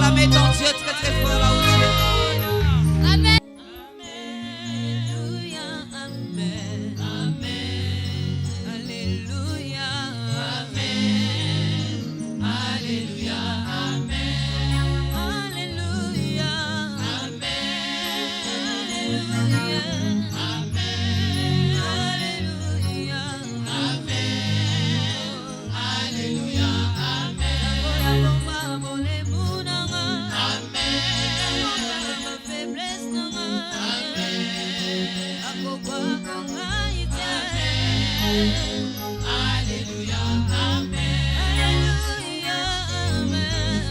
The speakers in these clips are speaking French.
acclamer ton Dieu très très fort là où tu es. Amen. Amen. Alléluia. Amen. Alléluia. Amen. Alléluia. Alléluia, amen. Alléluia, amen.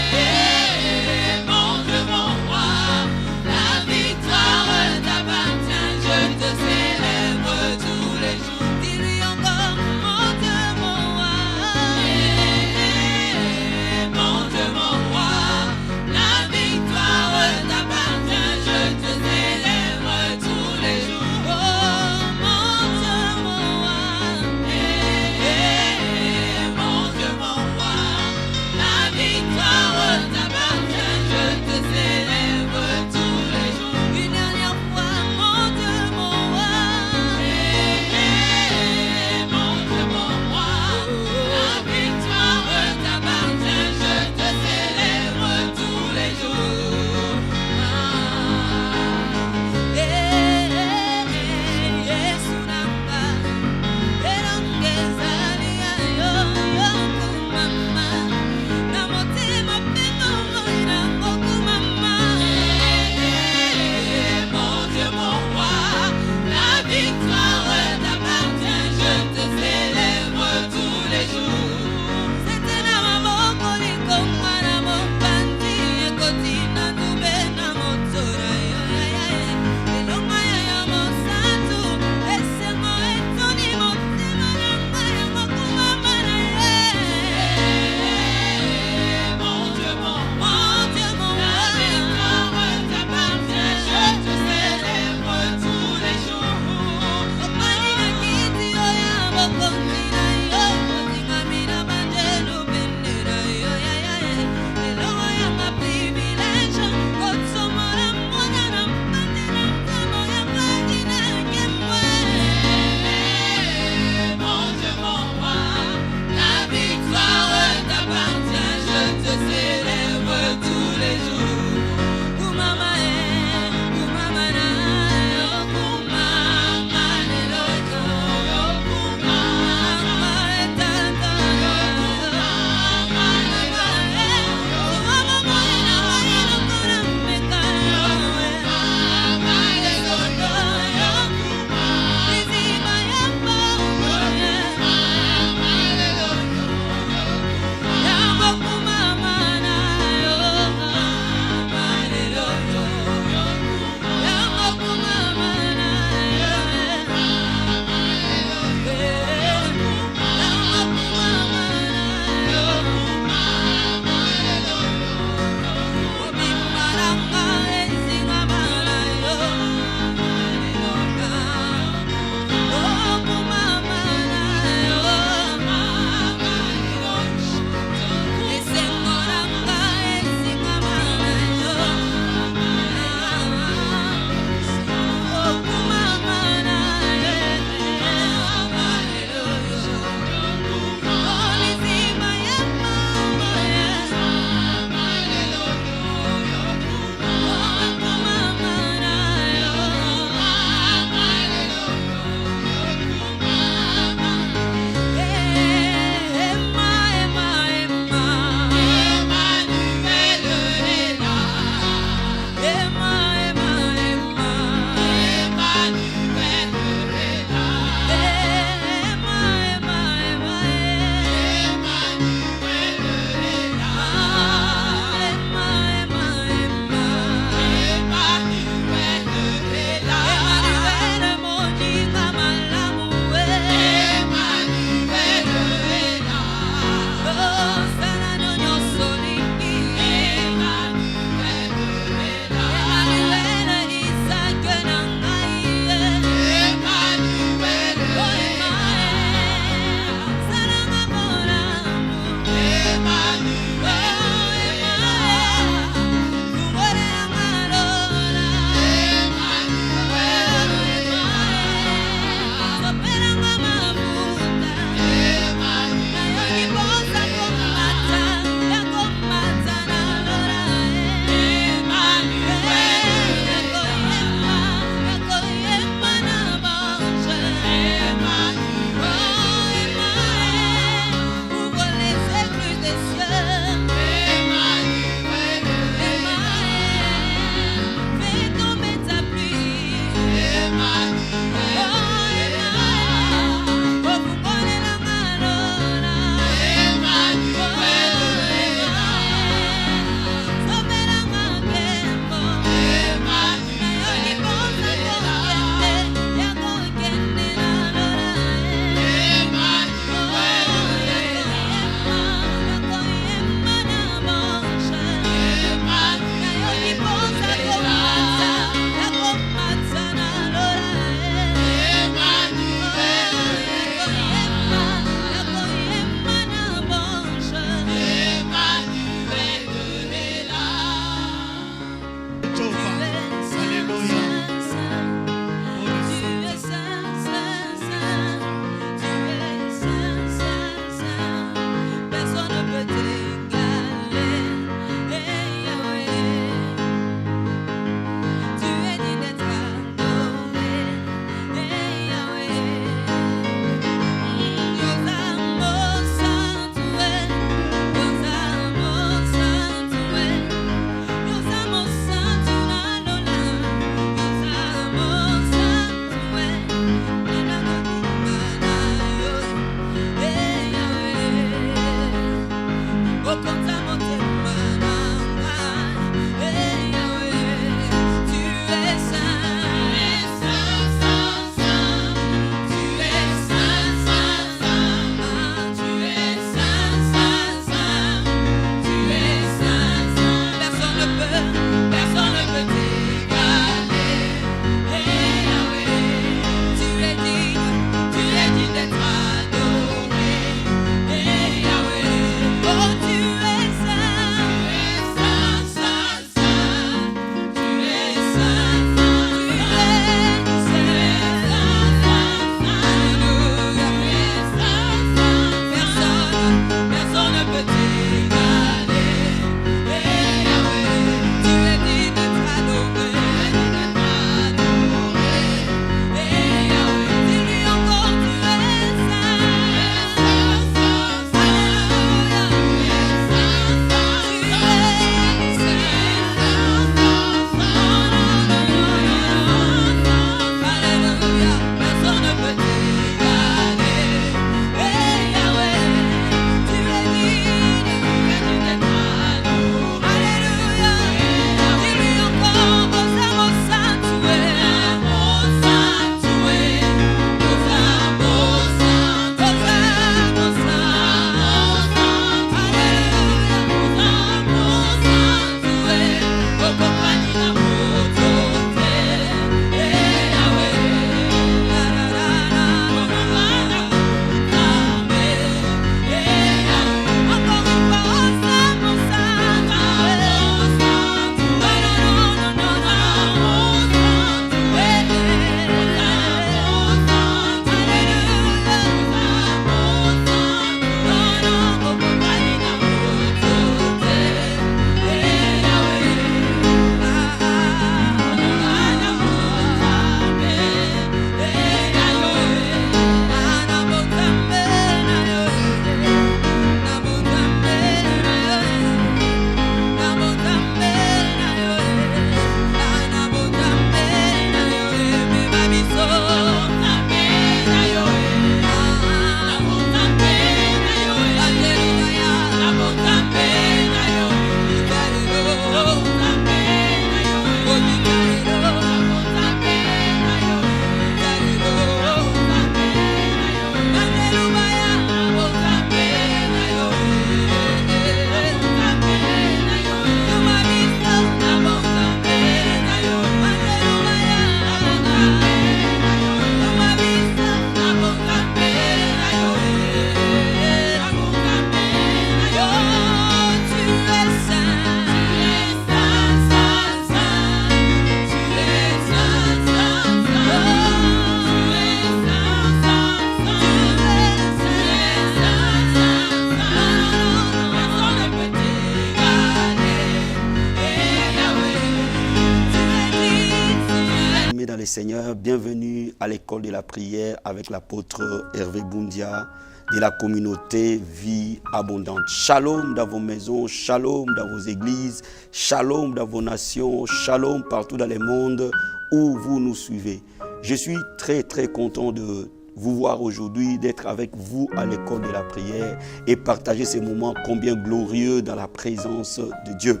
Seigneur, bienvenue à l'école de la prière avec l'apôtre Hervé Boundia de la communauté Vie Abondante. Shalom dans vos maisons, shalom dans vos églises, shalom dans vos nations, shalom partout dans le monde où vous nous suivez. Je suis très content de vous voir aujourd'hui, d'être avec vous à l'école de la prière et partager ces moments combien glorieux dans la présence de Dieu.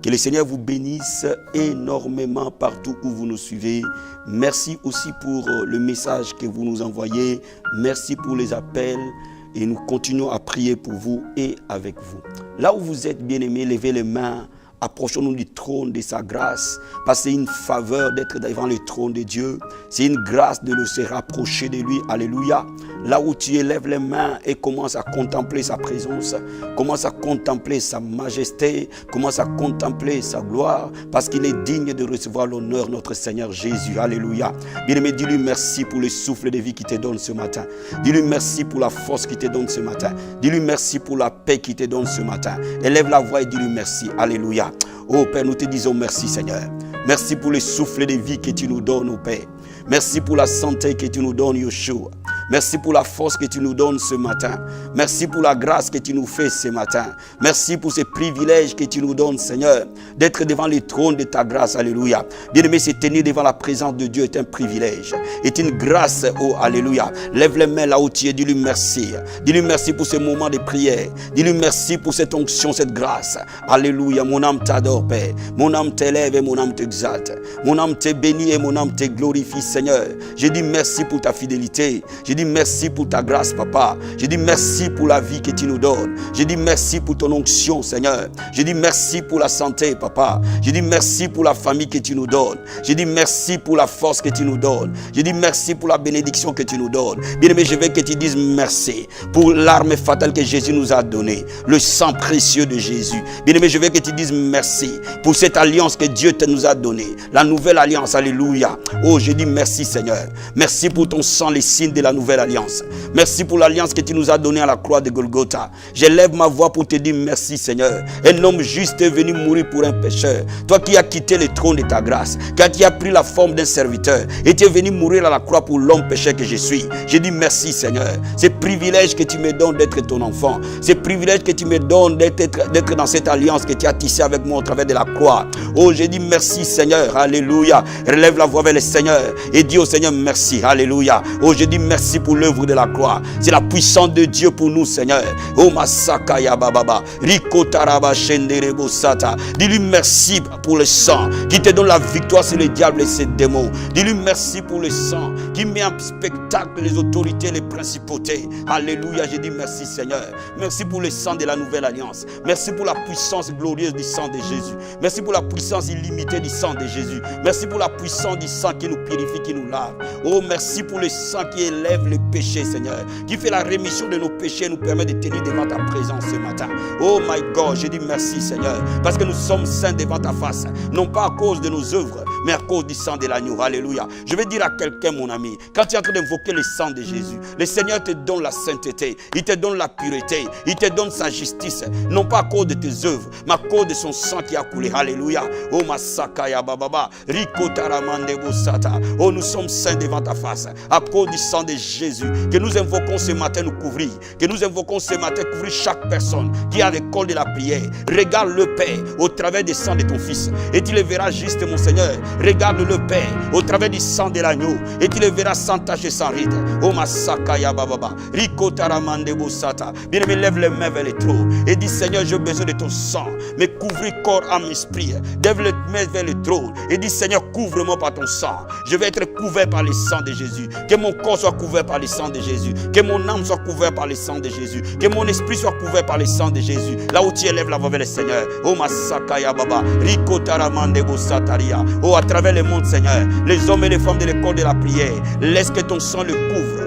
Que le Seigneur vous bénisse énormément partout où vous nous suivez. Merci aussi pour le message que vous nous envoyez. Merci pour les appels. Et nous continuons à prier pour vous et avec vous. Là où vous êtes bien-aimés, levez les mains. Approchons-nous du trône de sa grâce, parce que c'est une faveur d'être devant le trône de Dieu. C'est une grâce de se rapprocher de lui. Alléluia. Là où tu élèves les mains et commences à contempler sa présence, commence à contempler sa majesté, commence à contempler sa gloire, parce qu'il est digne de recevoir l'honneur, notre Seigneur Jésus. Alléluia. Bien-aimé, dis-lui merci pour le souffle de vie qu'il te donne ce matin. Dis-lui merci pour la force qu'il te donne ce matin. Dis-lui merci pour la paix qu'il te donne ce matin. Élève la voix et dis-lui merci. Alléluia. Oh Père, nous te disons merci Seigneur. Merci pour le souffle de vie que tu nous donnes, oh Père. Merci pour la santé que tu nous donnes, Yeshua. Merci pour la force que tu nous donnes ce matin. Merci pour la grâce que tu nous fais ce matin. Merci pour ces privilèges que tu nous donnes, Seigneur, d'être devant le trône de ta grâce. Alléluia. Bien-aimé, se tenir devant la présence de Dieu est un privilège, est une grâce. Oh, alléluia. Lève les mains là où tu es. Dis-lui merci. Dis-lui merci pour ces moments de prière. Dis-lui merci pour cette onction, cette grâce. Alléluia. Mon âme t'adore, Père. Mon âme t'élève et mon âme t'exalte. Mon âme te bénit et mon âme te glorifie, Seigneur. Je dis merci pour ta fidélité. Je dis merci pour ta grâce, Papa. Je dis merci pour la vie que tu nous donnes. Je dis merci pour ton onction, Seigneur. Je dis merci pour la santé, Papa. Je dis merci pour la famille que tu nous donnes. Je dis merci pour la force que tu nous donnes. Je dis merci pour la bénédiction que tu nous donnes. Bien-aimé, je veux que tu dises merci pour l'arme fatale que Jésus nous a donnée, le sang précieux de Jésus. Bien-aimé, je veux que tu dises merci pour cette alliance que Dieu nous a donnée, la nouvelle alliance. Alléluia. Oh, je dis merci, Seigneur. Merci pour ton sang, les signes de la nouvelle alliance. Merci pour l'alliance que tu nous as donnée à la croix de Golgotha. J'élève ma voix pour te dire merci, Seigneur. Un homme juste est venu mourir pour un pécheur. Toi qui as quitté le trône de ta grâce, quand tu as pris la forme d'un serviteur et tu es venu mourir à la croix pour l'homme pécheur que je suis. Je dis merci, Seigneur. C'est privilège que tu me donnes d'être ton enfant. C'est privilège que tu me donnes d'être dans cette alliance que tu as tissée avec moi au travers de la croix. Oh, je dis merci, Seigneur. Alléluia. Relève la voix vers le Seigneur et dis au Seigneur merci. Alléluia. Oh, je dis merci pour l'œuvre de la croix. C'est la puissance de Dieu pour nous, Seigneur. Oh, Masakaya Bababa. Rikotaraba Shenderebo Sata. Dis-lui merci pour le sang qui te donne la victoire sur le diable et ses démons. Dis-lui merci pour le sang qui met en spectacle les autorités, les principautés. Alléluia. Je dis merci, Seigneur. Merci pour le sang de la nouvelle alliance. Merci pour la puissance glorieuse du sang de Jésus. Merci pour la puissance illimitée du sang de Jésus. Merci pour la puissance du sang qui nous purifie, qui nous lave. Oh, merci pour le sang qui élève les péchés, Seigneur, qui fait la rémission de nos péchés et nous permet de tenir devant ta présence ce matin. Oh my God, je dis merci, Seigneur, parce que nous sommes saints devant ta face, non pas à cause de nos œuvres, mais à cause du sang de l'agneau. Alléluia. Je vais dire à quelqu'un, mon ami, quand tu es en train d'invoquer le sang de Jésus, le Seigneur te donne la sainteté, il te donne la pureté, il te donne sa justice, non pas à cause de tes œuvres, mais à cause de son sang qui a coulé. Alléluia. Oh Masakaya Bababa, Rikotaramande Bosata. Oh, nous sommes saints devant ta face, à cause du sang de Jésus, que nous invoquons ce matin nous couvrir, que nous invoquons ce matin couvrir chaque personne qui est à l'école de la prière. Regarde le Père au travers du sang de ton Fils et tu le verras juste, mon Seigneur. Regarde le Père au travers du sang de l'agneau et tu le verras sans tache et sans ride. Oh Masakaya Bababa, Rikotaramande Bosata. Bien-aimé, lève les mains vers le trône et dis Seigneur, j'ai besoin de ton sang, mais couvrir corps, âme, esprit. Lève les mains vers le trône et dis Seigneur, couvre-moi par ton sang. Je vais être couvert par le sang de Jésus. Que mon corps soit couvert par le sang de Jésus. Que mon âme soit couverte par le sang de Jésus. Que mon esprit soit couvert par le sang de Jésus. Là où tu élèves la voix vers le Seigneur. Oh Masakaya Baba. Rikotaramande Bosataria. Oh, à travers le monde, Seigneur, les hommes et les femmes de l'école de la prière, laisse que ton sang le couvre.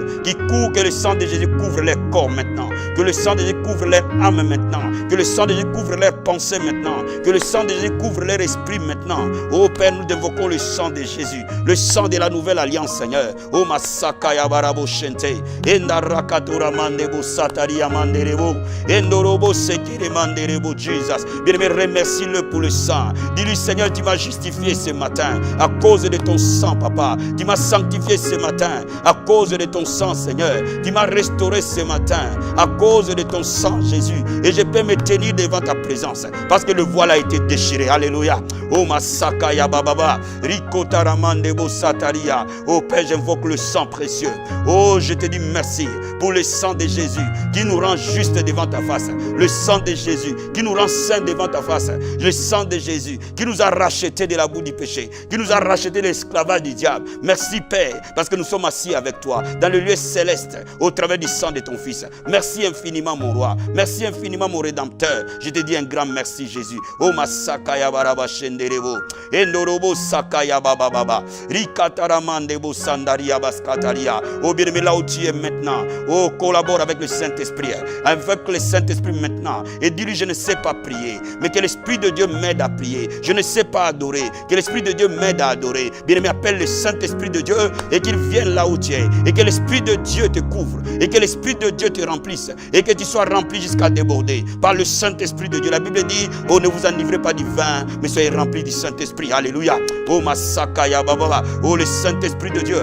Que le sang de Jésus couvre les corps maintenant. Que le sang de Jésus couvre leur âme maintenant. Que le sang de Jésus couvre leurs pensées maintenant. Que le sang de Jésus couvre leur esprit maintenant. Oh Père, nous invoquons le sang de Jésus. Le sang de la nouvelle alliance, Seigneur. Oh Masakaya Barabo Shente. Endarakatura Mandebo Sataria Manderebo. Endorobo Sekire Manderebo Jesus. Bien-aimé, remercie-le pour le sang. Dis-lui, Seigneur, tu m'as justifié ce matin à cause de ton sang, Papa. Tu m'as sanctifié ce matin à cause de ton sang, Seigneur. Tu m'as restauré ce matin à cause de ton sang, Jésus. Et je peux me tenir devant ta présence parce que le voile a été déchiré. Alléluia. Oh Masakaya Bababa. Rikotaramandebo Sataria. Oh Père, j'invoque le sang précieux. Oh, je te dis merci pour le sang de Jésus qui nous rend juste devant ta face. Le sang de Jésus qui nous rend saints devant ta face. Le sang de Jésus qui nous a rachetés de la boue du péché, qui nous a rachetés de l'esclavage du diable. Merci Père, parce que nous sommes assis avec toi dans le lieu céleste au travers du sang de ton Fils. Merci infiniment mon roi. Merci infiniment mon Rédempteur. Je te dis un grand merci Jésus. Oh Masakaya Baraba Shenderebo. Endorobo Sakaya Baba Baba. Rikataramandebo Sandaria Baskataria. Oh bien-aimé, là où tu es maintenant, oh collabore avec le Saint-Esprit. Invoque le Saint-Esprit maintenant et dis-lui, je ne sais pas prier, mais que l'Esprit de Dieu m'aide à prier. Je ne sais pas adorer, que l'Esprit de Dieu m'aide à adorer. Bien-aimé, appelle le Saint-Esprit de Dieu et qu'il vienne là où tu es. Et que l'Esprit de Dieu te couvre. Et que l'Esprit de Dieu te remplisse. Et que tu sois rempli jusqu'à déborder par le Saint-Esprit de Dieu. La Bible dit, oh ne vous enivrez pas du vin, mais soyez remplis du Saint-Esprit. Alléluia. Oh Masakaya Baba. Oh le Saint-Esprit de Dieu,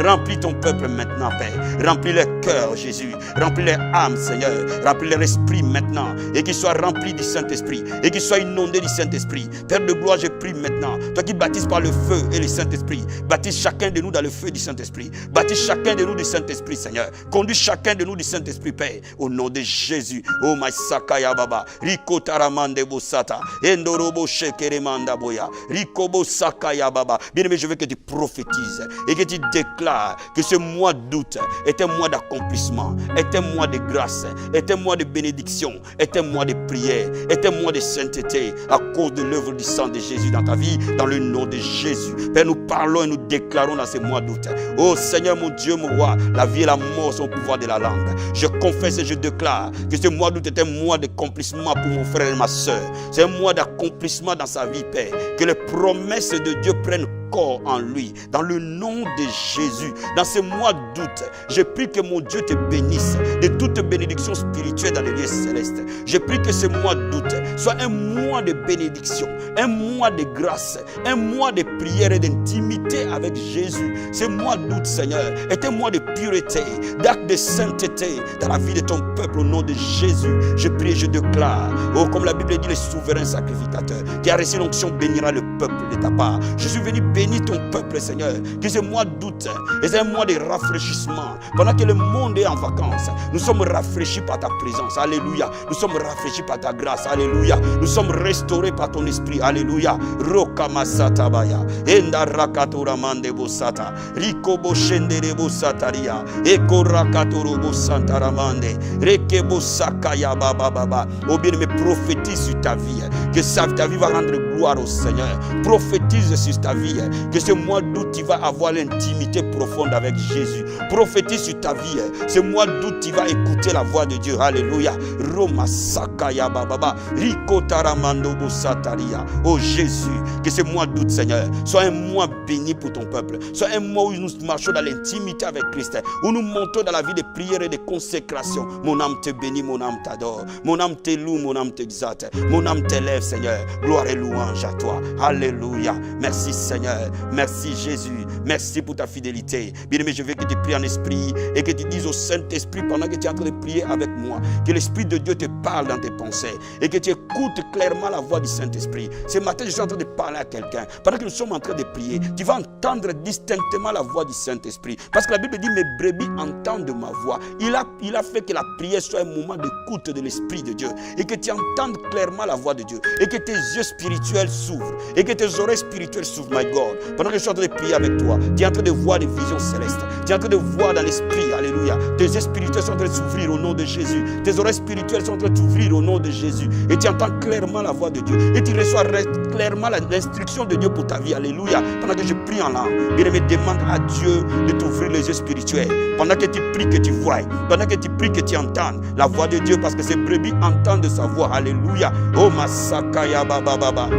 remplis ton peuple maintenant, Père. Remplis leur cœur, Jésus. Remplis leur âme, Seigneur. Remplis leur esprit maintenant. Et qu'ils soient remplis du Saint-Esprit. Et qu'ils soient inondés du Saint-Esprit. Père de gloire, je prie maintenant. Toi qui baptises par le feu et le Saint-Esprit. Baptise chacun de nous dans le feu du Saint-Esprit. Baptise chacun de nous du Saint-Esprit, Seigneur. Conduis chacun de nous du Saint-Esprit, Père. Au nom de Jésus. Oh my Sakaya Baba. Riko Taramande Bosata. Endorobo Shekeremanda Boya. Rikobo Sakaya Baba. Bien-aimé, je veux que tu prophétises et que tu déclares que ce mois d'août est un mois d'accomplissement, est un mois de grâce, est un mois de bénédiction, est un mois de prière, est un mois de sainteté à cause de l'œuvre du sang de Jésus dans ta vie, dans le nom de Jésus. Père, nous parlons et nous déclarons dans ce mois d'août. Oh Seigneur mon Dieu, mon roi, la vie et la mort sont au pouvoir de la langue. Je confesse et je déclare que ce mois d'août est un mois d'accomplissement pour mon frère et ma soeur. C'est un mois d'accomplissement dans sa vie, Père. Que les promesses de Dieu prennent corps en lui, dans le nom de Jésus. Dans ce mois d'août, je prie que mon Dieu te bénisse de toute bénédiction spirituelle dans les lieux célestes. Je prie que ce mois d'août soit un mois de bénédiction, un mois de grâce, un mois de prière et d'intimité avec Jésus. Ce mois d'août, Seigneur, est un mois de pureté, d'acte de sainteté dans la vie de ton peuple au nom de Jésus. Je prie et je déclare, oh comme la Bible dit, le souverain sacrificateur qui a reçu l'onction bénira le peuple de ta part. Je suis venu bénir ton peuple, Seigneur, que ce mois d'août est un mois de rafraîchissement. Pendant que le monde est en vacances, nous sommes rafraîchis par ta présence. Alléluia. Nous sommes rafraîchis par ta grâce. Alléluia. Nous sommes restaurés par ton esprit. Alléluia. Rokamasata baya. Enda rakatora mande bosata. Riko boshendere bosataria. Eko rakatoro bosantaramande. Reke bosakaya baba baba. Oh bien-aimé, prophétise sur ta vie. Que ta vie va rendre gloire au Seigneur. Prophétise sur ta vie. Que ce mois d'août, tu vas avoir l'intimité profonde avec Jésus. Prophétise sur ta vie. Ce mois d'août, tu vas écouter la voix de Dieu. Alléluia. Roma sakaya bababa. Riko taramando bosataria. Oh Jésus, que ce mois d'août, Seigneur, soit un mois béni pour ton peuple. Soit un mois où nous marchons dans l'intimité avec Christ. Où nous montons dans la vie de prière et de consécration. Mon âme te bénit, mon âme t'adore. Mon âme te loue, mon âme t'exalte. Mon âme t'élève, Seigneur. Gloire et louange à toi. Alléluia. Merci Seigneur. Merci Jésus. Merci pour ta fidélité. Bien-aimé, je veux que tu pries en esprit et que tu dises au Saint-Esprit pendant que tu es en train de prier avec moi, que l'Esprit de Dieu te parle dans tes pensées et que tu écoutes clairement la voix du Saint-Esprit. Ce matin, je suis en train de parler à quelqu'un. Pendant que nous sommes en train de prier, tu vas entendre distinctement la voix du Saint-Esprit. Parce que la Bible dit, mes brebis entendent ma voix. Il a fait que la prière soit un moment d'écoute de l'Esprit de Dieu et que tu entendes clairement la voix de Dieu. et que tes yeux spirituels s'ouvrent et que tes oreilles spirituelles s'ouvrent, my God. Pendant que je suis en train de prier avec toi, tu es en train de voir des visions célestes. Tu es en train de voir dans l'esprit, alléluia. Tes yeux spirituels sont en train de s'ouvrir au nom de Jésus. Tes oreilles spirituelles sont en train de s'ouvrir au nom de Jésus. Et tu entends clairement la voix de Dieu. Et tu reçois clairement l'instruction de Dieu pour ta vie, alléluia. Pendant que je prie en langue, bien aimé, demande à Dieu de t'ouvrir les yeux spirituels. Pendant que tu pries, que tu vois. Pendant que tu pries, que tu entendes la voix de Dieu, parce que ces brebis entendent sa voix, alléluia. Oh Masakaya Baba Baba.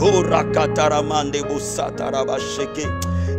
Oh Rakataramande Bosataraba Sheke.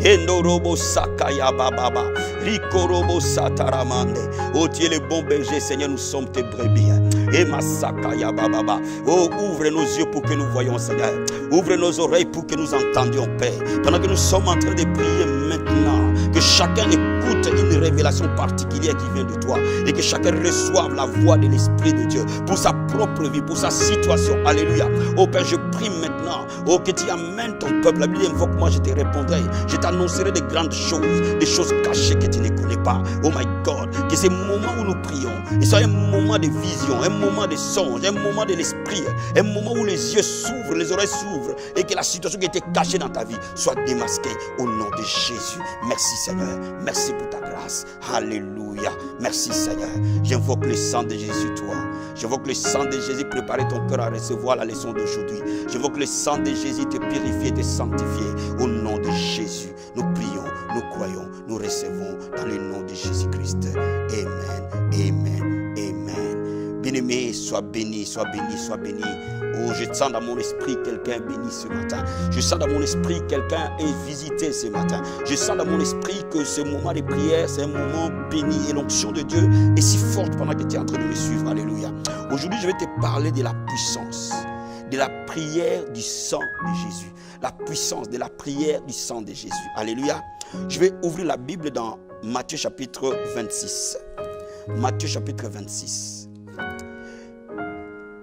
Endorobo Sakaya Baba. Rikorobo Sataramande. Oh, tu es le bon berger, Seigneur, nous sommes tes brebis. Et Masakaya Baba. Oh, ouvre nos yeux pour que nous voyions, Seigneur. Ouvre nos oreilles pour que nous entendions, Père. Pendant que nous sommes en train de prier maintenant, que chacun écoute une révélation particulière qui vient de toi et que chacun reçoive la voix de l'Esprit de Dieu pour sa propre vie, pour sa situation. Alléluia. Oh Père, je prie maintenant, oh, que tu amènes ton peuple. La Bible invoque, moi je te répondrai. Je t'annoncerai de grandes choses, des choses cachées que tu ne connais pas. Oh my God, que ces moments où nous prions, et soit un moment de vision, un moment de songe, un moment de l'esprit, un moment où les yeux s'ouvrent, les oreilles s'ouvrent, et que la situation qui était cachée dans ta vie soit démasquée au nom de Jésus. Merci Seigneur, merci pour ta grâce. Alléluia, merci Seigneur. J'invoque le sang de Jésus sur toi. J'invoque le sang de Jésus, préparer ton cœur à recevoir la leçon d'aujourd'hui. J'invoque le sang de Jésus, te purifier, te sanctifier. Au nom de Jésus, nous prions, nous croyons, nous recevons dans le nom de Jésus-Christ. Amen, amen, amen. Bien-aimé, sois béni, sois béni, sois béni. Oh, je sens dans mon esprit quelqu'un béni ce matin. Je sens dans mon esprit quelqu'un est visité ce matin. Je sens dans mon esprit que ce moment de prière, c'est un moment béni et l'onction de Dieu est si forte pendant que tu es en train de me suivre. Alléluia. Aujourd'hui, je vais te parler de la puissance, de la prière du sang de Jésus. La puissance de la prière du sang de Jésus. Alléluia. Je vais ouvrir la Bible dans Matthieu chapitre 26. Matthieu chapitre 26.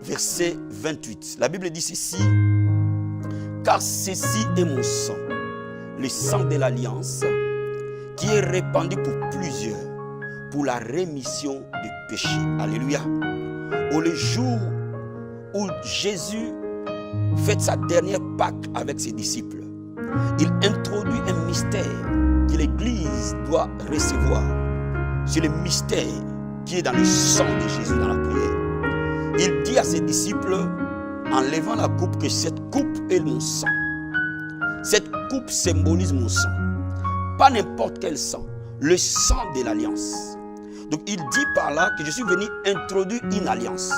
Verset 28. La Bible dit ceci. Car ceci est mon sang, le sang de l'alliance, qui est répandu pour plusieurs, pour la rémission des péchés. Alléluia. Au le jour où Jésus fait sa dernière Pâque avec ses disciples, il introduit un mystère que l'Église doit recevoir. C'est le mystère qui est dans le sang de Jésus dans la prière. Il dit à ses disciples, en levant la coupe, que cette coupe est mon sang. Cette coupe symbolise mon sang. Pas n'importe quel sang, le sang de l'alliance. Donc il dit par là que je suis venu introduire une alliance,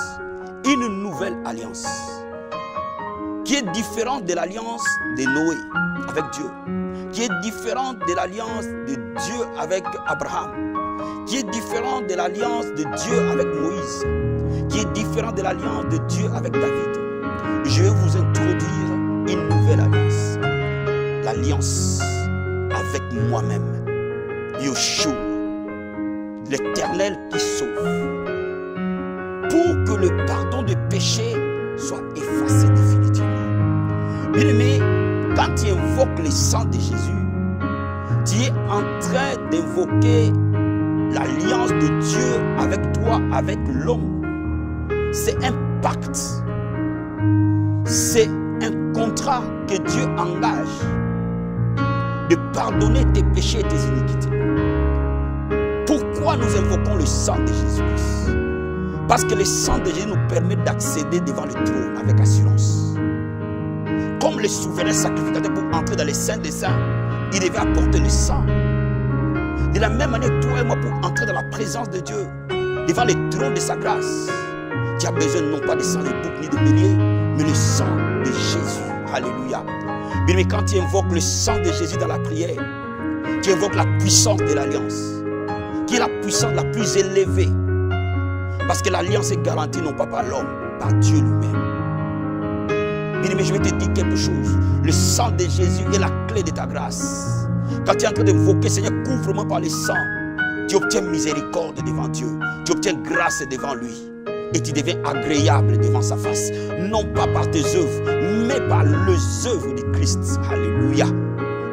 une nouvelle alliance, qui est différente de l'alliance de Noé avec Dieu, qui est différente de l'alliance de Dieu avec Abraham, qui est différente de l'alliance de Dieu avec Moïse, qui est différente de l'alliance de Dieu avec David. Je vais vous introduire une nouvelle alliance, l'alliance avec moi-même, Yeshua, l'Éternel qui sauve, pour que le pardon des péchés soit effacé définitivement. Bien-aimé, quand tu invoques le sang de Jésus, tu es en train d'invoquer l'alliance de Dieu avec toi, avec l'homme. C'est un pacte. C'est un contrat que Dieu engage de pardonner tes péchés et tes iniquités. Pourquoi nous invoquons le sang de Jésus-Christ? Parce que le sang de Jésus nous permet d'accéder devant le trône avec assurance. Comme le souverain sacrificateur pour entrer dans les saints des saints, il devait apporter le sang. De la même manière, toi et moi, pour entrer dans la présence de Dieu, devant le trône de sa grâce, tu as besoin non pas de sang de bouc ni de bélier, mais le sang de Jésus. Alléluia. Mais quand tu invoques le sang de Jésus dans la prière, tu invoques la puissance de l'alliance, qui est la puissance la plus élevée. Parce que l'alliance est garantie non pas par l'homme, par Dieu lui-même. Mais je vais te dire quelque chose. Le sang de Jésus est la clé de ta grâce. Quand tu es en train d'invoquer, Seigneur, couvre-moi par le sang, tu obtiens miséricorde devant Dieu. Tu obtiens grâce devant lui. Et tu deviens agréable devant sa face. Non pas par tes œuvres, mais par les œuvres du Christ. Alléluia.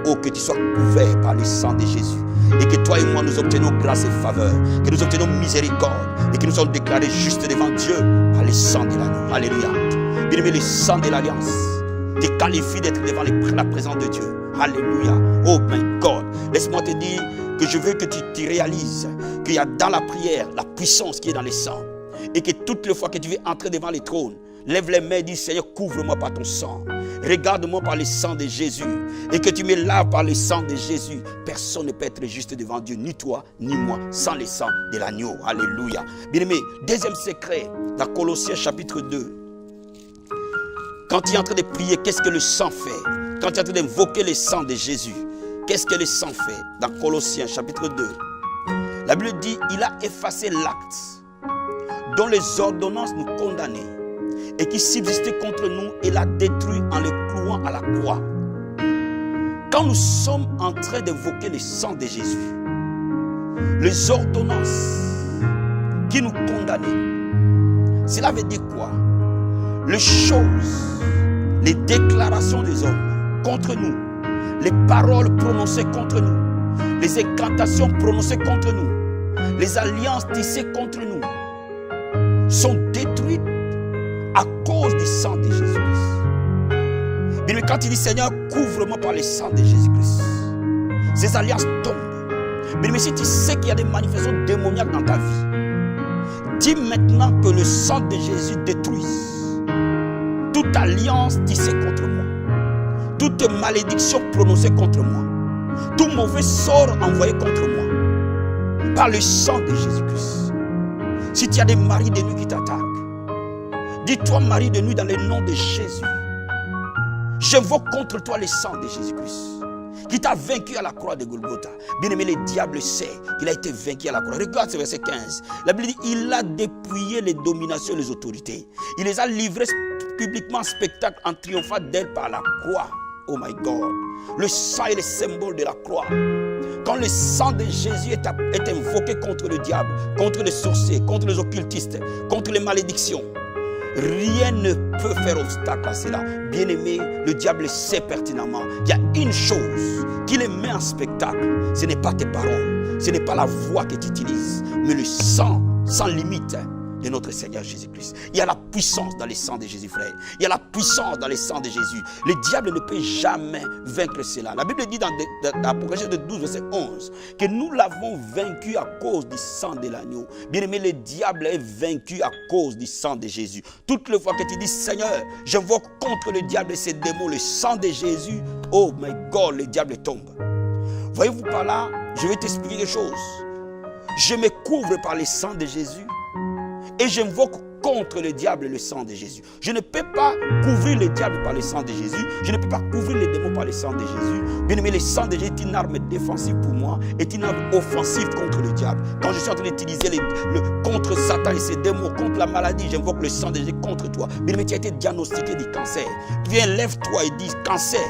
Oh, que tu sois couvert par le sang de Jésus. Et que toi et moi nous obtenons grâce et faveur. Que nous obtenons miséricorde. Et que nous sommes déclarés justes devant Dieu par le sang de l'agneau. Alléluia. Bien-aimé, le sang de l'alliance te qualifie d'être devant la présence de Dieu. Alléluia. Oh my God. Laisse-moi te dire que je veux que tu te réalises qu'il y a dans la prière la puissance qui est dans le sang. Et que toutes les fois que tu veux entrer devant les trônes, lève les mains et dis, Seigneur, couvre-moi par ton sang. Regarde-moi par le sang de Jésus. Et que tu me laves par le sang de Jésus. Personne ne peut être juste devant Dieu, ni toi, ni moi, sans le sang de l'agneau. Alléluia. Bien-aimé, deuxième secret, dans Colossiens chapitre 2. Quand tu es en train de prier, qu'est-ce que le sang fait? Quand tu es en train d'invoquer le sang de Jésus, qu'est-ce que le sang fait? Dans Colossiens chapitre 2, la Bible dit, il a effacé l'acte dont les ordonnances nous condamnaient et qui subsistait contre nous et l'a détruit en le clouant à la croix. Quand nous sommes en train d'évoquer le sang de Jésus, les ordonnances qui nous condamnaient, cela veut dire quoi? Les choses, les déclarations des hommes contre nous, les paroles prononcées contre nous, les incantations prononcées contre nous, les alliances tissées contre nous, sont détruites à cause du sang de Jésus-Christ. Mais quand il dit Seigneur, couvre-moi par le sang de Jésus-Christ, ces alliances tombent. Mais si tu sais qu'il y a des manifestations démoniaques dans ta vie, dis maintenant que le sang de Jésus détruise toute alliance tissée contre moi, toute malédiction prononcée contre moi, tout mauvais sort envoyé contre moi, par le sang de Jésus-Christ. Si tu as des maris de nuit qui t'attaquent, dis-toi mari de nuit dans le nom de Jésus. J'invoque contre toi le sang de Jésus-Christ, qui t'a vaincu à la croix de Golgotha. Bien-aimé, le diable sait qu'il a été vaincu à la croix. Regarde ce verset 15. La Bible dit, il a dépouillé les dominations et les autorités. Il les a livrées publiquement en spectacle en triomphant d'elles par la croix. Oh my God. Le sang est le symbole de la croix. Quand le sang de Jésus est invoqué contre le diable, contre les sorciers, contre les occultistes, contre les malédictions, rien ne peut faire obstacle à cela. Bien-aimé, le diable sait pertinemment qu'il y a une chose qui les met en spectacle. Ce n'est pas tes paroles, ce n'est pas la voix que tu utilises, mais le sang sans limite de notre Seigneur Jésus-Christ. Il y a la puissance dans le sang de Jésus, frère. Il y a la puissance dans le sang de Jésus. Le diable ne peut jamais vaincre cela. La Bible dit dans l'Apocalypse de 12, verset 11, que nous l'avons vaincu à cause du sang de l'agneau. Bien aimé, le diable est vaincu à cause du sang de Jésus. Toutes les fois que tu dis, Seigneur, j'invoque contre le diable et ses démons, le sang de Jésus, oh my God, le diable tombe. Voyez-vous par là, je vais t'expliquer quelque chose. Je me couvre par le sang de Jésus. Et j'invoque contre le diable le sang de Jésus. Je ne peux pas couvrir le diable par le sang de Jésus. Je ne peux pas couvrir les démons par le sang de Jésus. Bien aimé, le sang de Jésus est une arme défensive pour moi, est une arme offensive contre le diable. Quand je suis en train d'utiliser contre Satan et ses démons, contre la maladie, j'invoque le sang de Jésus contre toi. Bien aimé, tu as été diagnostiqué du cancer. Viens, lève-toi et dis, cancer,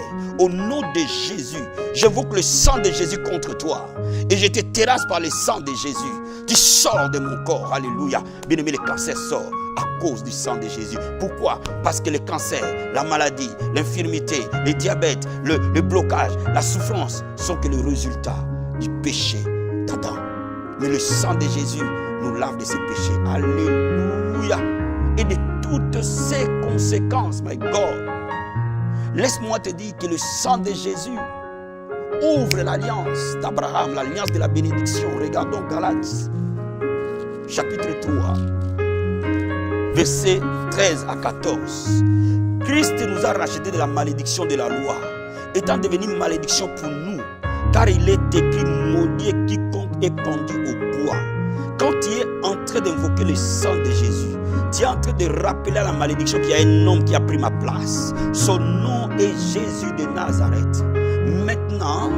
au nom de Jésus, j'invoque le sang de Jésus contre toi. Et je te terrasse par le sang de Jésus. Tu sors de mon corps, alléluia. Bien aimé, le cancer sort à cause du sang de Jésus. Pourquoi? Parce que le cancer, la maladie, l'infirmité, le diabète, le blocage, la souffrance sont que le résultat du péché d'Adam. Mais le sang de Jésus nous lave de ses péchés. Alléluia. Et de toutes ses conséquences, my God. Laisse-moi te dire que le sang de Jésus ouvre l'alliance d'Abraham, l'alliance de la bénédiction. Regardons Galates, chapitre 3. Versets 13 à 14. Christ nous a rachetés de la malédiction de la loi, étant devenu une malédiction pour nous, car il est écrit, maudit quiconque est pendu au bois. Quand tu es en train d'invoquer le sang de Jésus, tu es en train de rappeler à la malédiction qu'il y a un homme qui a pris ma place. Son nom est Jésus de Nazareth. Maintenant,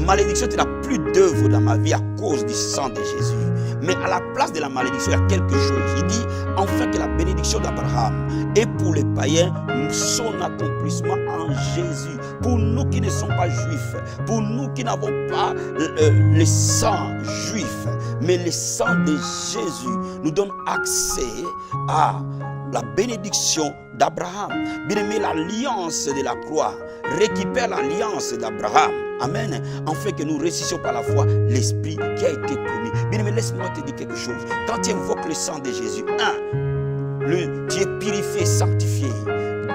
malédiction, tu n'as plus d'œuvre dans ma vie à cause du sang de Jésus. Mais à la place de la malédiction, il y a quelque chose. Il dit, enfin que la bénédiction d'Abraham est pour les païens son accomplissement en Jésus. Pour nous qui ne sommes pas juifs, pour nous qui n'avons pas le sang juif, mais le sang de Jésus nous donne accès à la bénédiction d'Abraham. Bien-aimé, l'alliance de la croix récupère l'alliance d'Abraham. Amen. En fait que nous réussissions par la foi l'esprit qui a été promis. Bien-aimé, laisse-moi te dire quelque chose. Quand tu invoques le sang de Jésus, tu es purifié, sanctifié.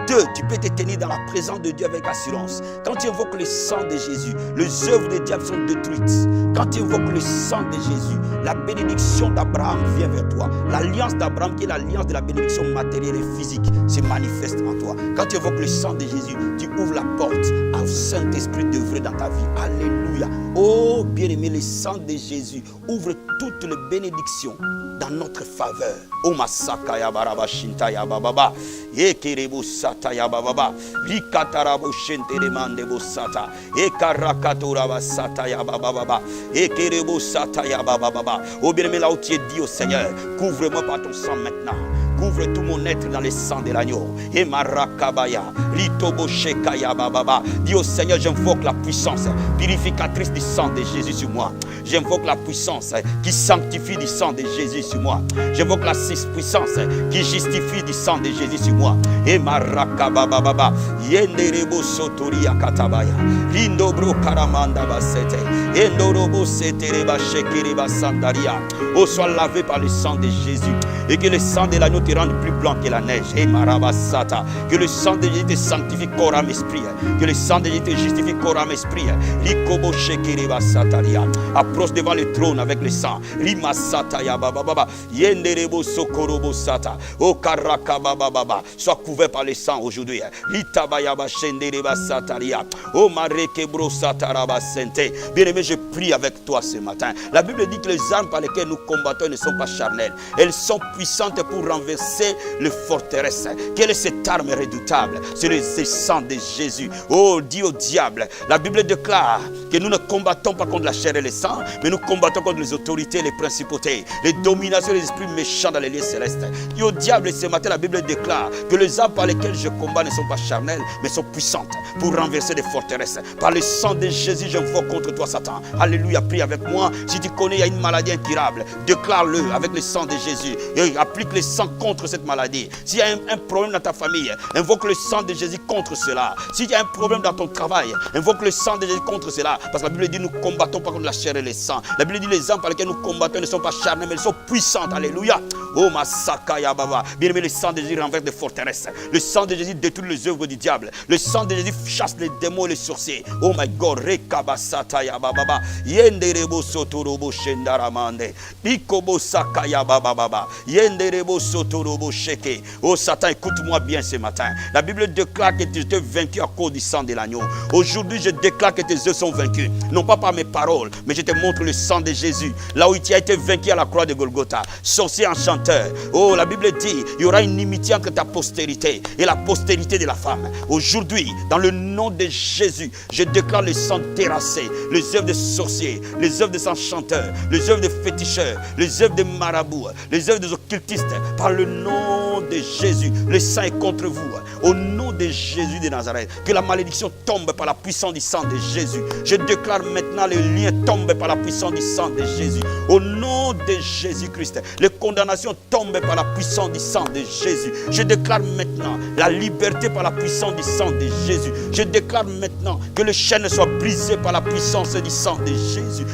2, tu peux te tenir dans la présence de Dieu avec assurance. Quand tu invoques le sang de Jésus, les œuvres du diable sont détruites. Quand tu invoques le sang de Jésus, la bénédiction d'Abraham vient vers toi. L'alliance d'Abraham, qui est l'alliance de la bénédiction matérielle et physique, se manifeste en toi. Quand tu invoques le sang de Jésus, tu ouvres la porte au Saint-Esprit d'œuvrer dans ta vie. Alléluia. Oh, bien-aimé, le sang de Jésus ouvre toutes les bénédictions dans notre faveur. Oh, Masaka ya baraba shinta ya bababa. Ekerebo sata ya bababa. Rikatarabo shente demande bosata. Ekarakatora basata ya bababa. Ekerebo sata ya bababa. Oh, bien-aimé, là où tu es, dit au Seigneur, couvre-moi par ton sang maintenant. Couvre tout mon être dans le sang de l'agneau. Et marakabaya, ritoboshekaya bababa. Dis au Seigneur, j'invoque la puissance purificatrice du sang de Jésus sur moi. J'invoque la puissance qui sanctifie du sang de Jésus sur moi. J'invoque la puissance qui justifie du sang de Jésus sur moi. Et marakababa, yenderebo sotoria katabaya, lindobro karamanda basete, endorobo setereba shekereba sandaria. Oh, sois lavé par le sang de Jésus et que le sang de l'agneau te rende plus blanc que la neige. Et marabasata, que le sang de Jésus te sanctifie corps, âme, esprit. Que le sang de Jésus te justifie corps, âme, esprit. Likobo shekereba sataria. Approche devant le trône avec le sang. Rimasata ya bababa, yenderebo sokorobo sata. O karaka bababa, sois couvert par le sang aujourd'hui. Litabayaba shendereba sataria. O marekebro sataraba sente. Bien-aimé, je prie avec toi ce matin. La Bible dit que les armes par lesquelles nous combattons ne sont pas charnelles. Elles sont puissantes pour renverser les forteresses. Quelle est cette arme redoutable? C'est le sang de Jésus. Oh, dis au diable. La Bible déclare que nous ne combattons pas contre la chair et le sang, mais nous combattons contre les autorités, les principautés, les dominations, les esprits méchants dans les lieux célestes. Dis au diable, ce matin, la Bible déclare que les armes par lesquelles je combats ne sont pas charnelles, mais sont puissantes pour renverser des forteresses. Par le sang de Jésus, j'invoque contre toi, Satan. Alléluia, prie avec moi. Si tu connais, il y a une maladie incurable, déclare-le avec le sang de Jésus. Et applique le sang contre cette maladie. S'il y a un problème dans ta famille, invoque le sang de Jésus contre cela. S'il y a un problème dans ton travail, invoque le sang de Jésus contre cela. Parce que la Bible dit nous combattons pas contre la chair et le sang. La Bible dit les armes par lesquelles nous combattons ne sont pas charnelles, mais elles sont puissantes. Alléluia. Oh Masaka ya baba. Bien aimé, le sang de Jésus renverse des forteresses. Le sang de Jésus détruit les œuvres du diable. Le sang de Jésus chasse les démons et les sorciers. Oh my God. Rekabasata ya baba. Yenderebo sotorobo shendaramande. Ikobo saka ya baba. Yenderebo sotorobo sheke. Oh Satan, écoute-moi bien ce matin. La Bible déclare que tu étais vaincu à cause du sang de l'agneau. Aujourd'hui, je déclare que tes œuvres sont vaincus. Non pas par mes paroles, mais je te montre le sang de Jésus. Là où tu as été vaincu à la croix de Golgotha. Sorcier enchanteur. Oh, la Bible dit, il y aura une inimitié entre ta postérité et la postérité de la femme. Aujourd'hui, dans le nom de Jésus, je déclare le sang terrassé, les œuvres des sorciers, les œuvres des enchanteurs, les œuvres des féticheurs, les œuvres des marabouts, les œuvres des occultistes. Par le nom de Jésus, le sang est contre vous. Au nom de Jésus de Nazareth, que la malédiction tombe par la puissance du sang de Jésus. Je déclare maintenant le lien tombe par la puissance du sang de Jésus. Au nom de Jésus-Christ, les condamnations tombent par la puissance du sang de Jésus. Je déclare maintenant la liberté par la puissance du sang de Jésus. Je déclare maintenant que le chaîne soit brisé par la puissance du sang de Jésus.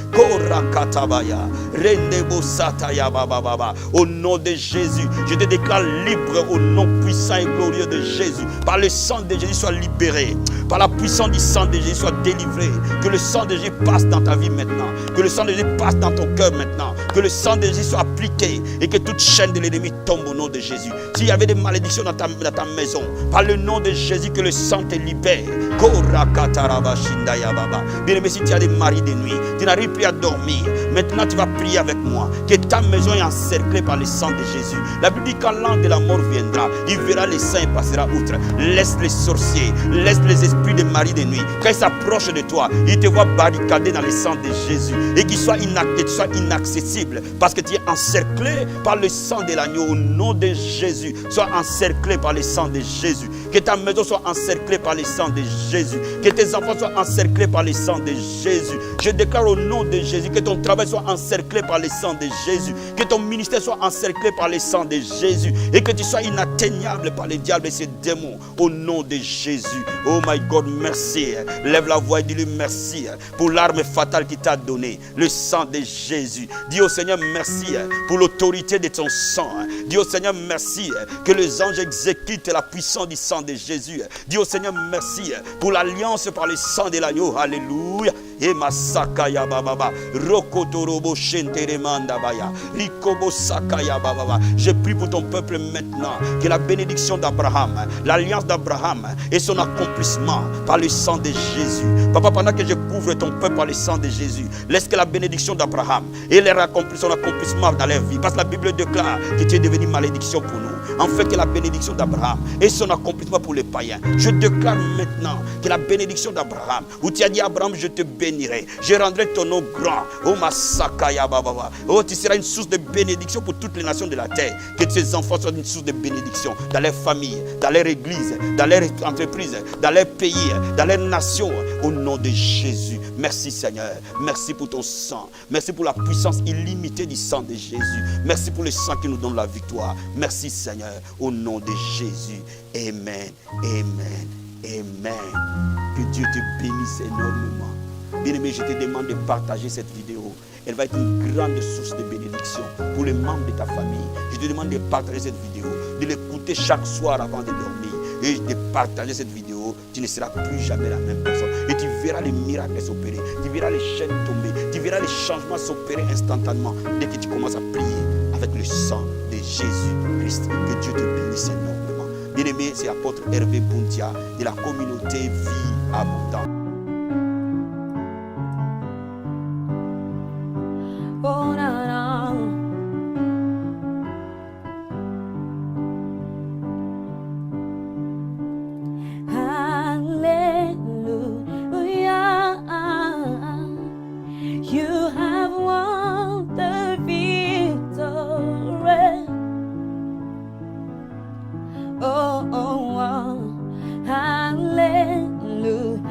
Au nom de Jésus, je te déclare libre au nom puissant et glorieux de Jésus. Par le sang de Jésus, sois libéré. Par la puissance du sang de Jésus, sois délivré. Que le sang de Jésus passe dans ta vie maintenant. Que le sang de Jésus passe dans ton cœur maintenant. Que le sang de Jésus soit appliqué et que toute chaîne de l'ennemi tombe au nom de Jésus. S'il y avait des malédictions dans ta maison, par le nom de Jésus, que le sang te libère. Bien aimé, si tu as des maris de nuit, tu n'arrives plus à dormir, maintenant tu vas prier avec moi. Que ta maison est encerclée par le sang de Jésus. La Bible dit quand l'ange de la mort viendra, il verra les saints et passera outre. Laisse les sorciers, laisse les esprits des maris de nuit. Quand ils s'approchent de toi, ils te voient barricadé dans le sang de Jésus. Et qu'ils soient inaccessibles. Parce que tu es encerclé par le sang de l'agneau. Au nom de Jésus, sois encerclé par le sang de Jésus. Que ta maison soit encerclée par le sang de Jésus. Que tes enfants soient encerclés par le sang de Jésus. Je déclare au nom de Jésus que ton travail soit encerclé par le sang de Jésus. Que ton ministère soit encerclé par le sang de Jésus. Et que tu sois inatteignable par les diables et ses démons. Au nom de Jésus. Oh my God, merci. Lève la voix et dis-lui merci pour l'arme fatale qu'il t'a donnée. Le sang de Jésus. Dis au Seigneur merci pour l'autorité de ton sang. Dis au Seigneur merci que les anges exécutent la puissance du sang de Jésus. Dis au Seigneur merci pour l'alliance par le sang de l'agneau. Alléluia. Et masakaya baba rokotorobo shenteremanda baya rikobo sakaya baba. Je prie pour ton peuple maintenant que la bénédiction d'Abraham, l'alliance d'Abraham et son accomplissement par le sang de Jésus. Papa, pendant que je couvre ton peuple par le sang de Jésus, laisse que la bénédiction d'Abraham et son accomplissement dans leur vie, parce que la Bible déclare que tu es devenu malédiction pour nous. En fait, que la bénédiction d'Abraham et son accomplissement pour les païens. Je déclare maintenant que la bénédiction d'Abraham, où tu as dit Abraham, je te bénirai, je rendrai ton nom grand. Oh Masakaya Baba. Oh, tu seras une source de bénédiction pour toutes les nations de la terre. Que tes enfants soient une source de bénédiction dans leur famille, dans leur église, dans leur entreprise, dans leur pays, dans leur nation. Au nom de Jésus. Merci Seigneur. Merci pour ton sang. Merci pour la puissance illimitée du sang de Jésus. Merci pour le sang qui nous donne la victoire. Merci Seigneur. Au nom de Jésus. Amen. Amen. Amen. Que Dieu te bénisse énormément. Bien-aimé, je te demande de partager cette vidéo. Elle va être une grande source de bénédiction pour les membres de ta famille. Je te demande de partager cette vidéo, de l'écouter chaque soir avant de dormir. Et de partager cette vidéo, tu ne seras plus jamais la même personne. Et tu verras les miracles s'opérer. Tu verras les chaînes tomber. Tu verras les changements s'opérer instantanément dès que tu commences à prier avec le sang de Jésus-Christ. Que Dieu te bénisse énormément. Bien-aimé, c'est l'apôtre Hervé Bundia de la communauté Vie Abondante. Hallelujah.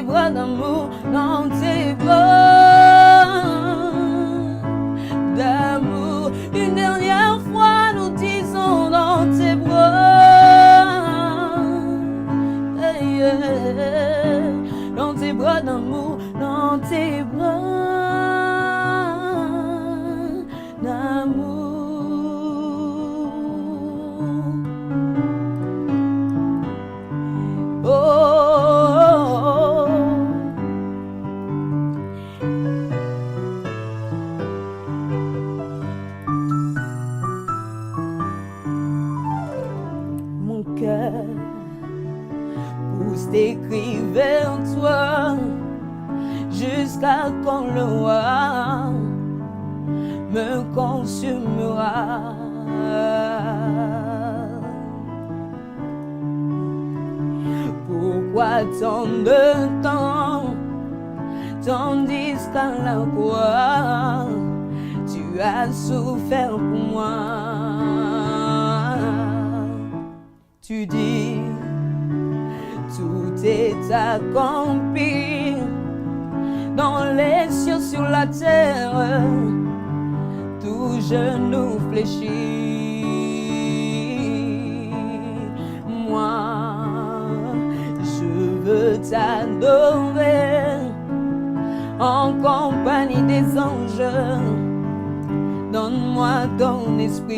bras d'amour, dans tes bras d'amour. Une dernière fois, nous disons dans tes bras, hey, yeah. Dans tes bras d'amour, dans tes bras d'amour. Oh, oh, oh. Mon cœur pousse des cris vers toi, jusqu'à quand le roi me consumera. Pourquoi tant de temps, tandis qu'à la croix tu as souffert pour moi? Tu dis, tout est accompli dans les cieux, sur la terre, tout genou fléchit. Moi, je veux t'adorer en compagnie des anges. Donne-moi ton esprit.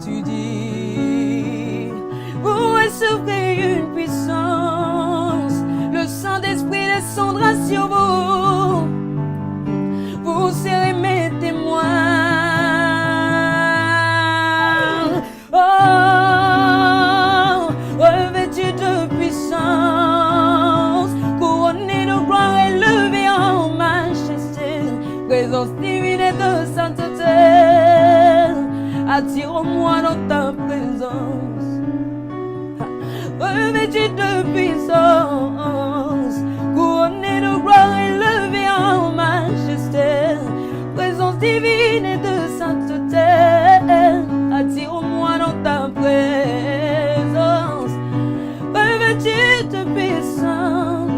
Tu dis, où est souffrir une puissance? Le Saint-Esprit descendra sur vous. Vous serez mes témoins. Oh, revêtu de puissance, couronné de gloire, élevé en majesté, présence divine et de sainteté, attire-moi dans ta présence. Revêtu de puissance, couronné de gloire, élevé en majesté, présence divine et de sainteté, attire-moi dans ta présence. Revêtu de puissance,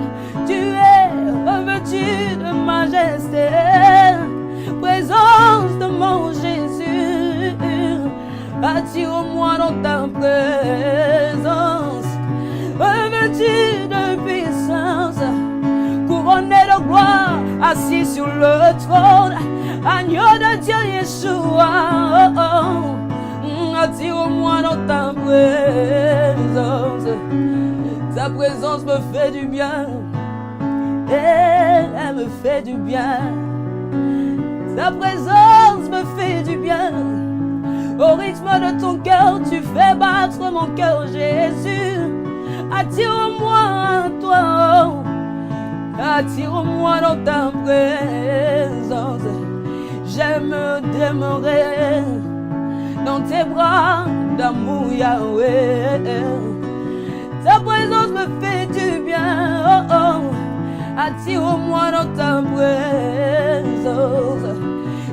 tu es revêtu de majesté, présence de mon Jésus, attire-moi dans ta présence. Revêtu de puissance, couronné de gloire, assis sur le trône, agneau de Dieu Yeshua, oh, oh. Attire-moi dans ta présence. Ta présence me fait du bien, elle me fait du bien. Ta présence me fait du bien. Au rythme de ton cœur, tu fais battre mon cœur, Jésus. Attire-moi à toi, attire-moi dans ta présence. J'aime demeurer dans tes bras d'amour, Yahweh. Ta présence me fait du bien, oh, oh. Attire-moi dans ta présence.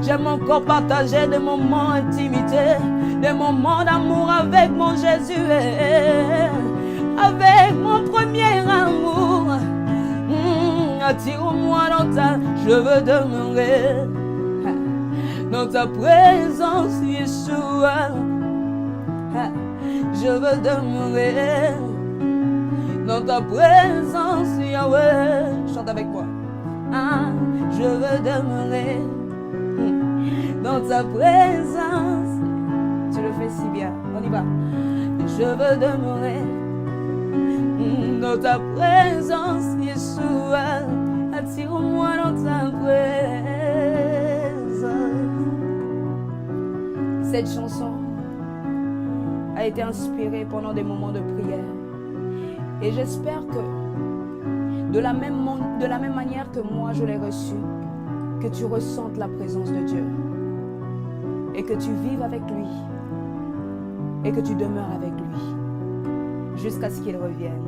J'aime encore partager des moments d'intimité, des moments d'amour avec mon Jésus, avec mon premier amour. Attire-moi dans ta... Je veux demeurer dans ta présence, Yeshua. Je veux demeurer dans ta présence, Yahweh. Chante avec moi. Je veux demeurer dans ta présence. Tu le fais si bien. On y va. Je veux demeurer dans ta présence, Yeshua. Attire-moi dans ta présence. Cette chanson a été inspirée pendant des moments de prière. Et j'espère que de la même manière que moi je l'ai reçue, que tu ressentes la présence de Dieu et que tu vives avec lui et que tu demeures avec lui jusqu'à ce qu'il revienne.